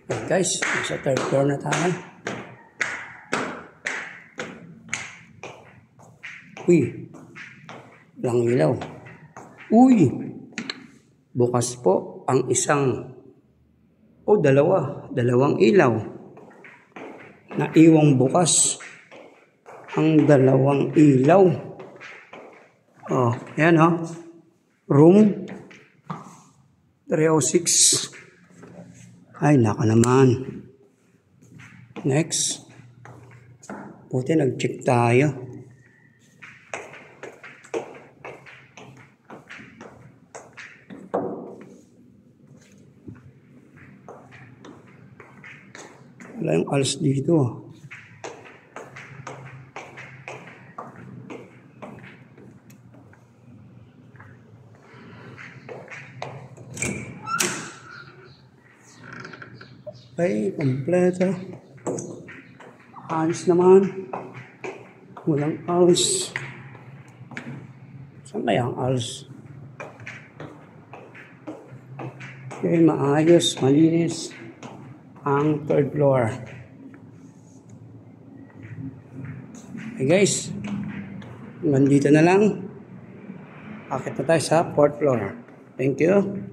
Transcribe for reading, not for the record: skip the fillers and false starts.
Okay guys, sa third floor na tayo. Uy, walang ilaw. Uy, bukas po ang dalawang ilaw. Naiwang bukas ang dalawang ilaw. Oh, yan oh. Room 306. Ay, naka naman. Next. Buti nag-check tayo. Wala yung ALS dito. Okay, kompleto. Ayos naman. Walang ALS. Saan kaya ang ALS? Okay, maayos, malinis ang third floor. Okay guys, nandito na lang. Akit na tayo sa fourth floor. Thank you.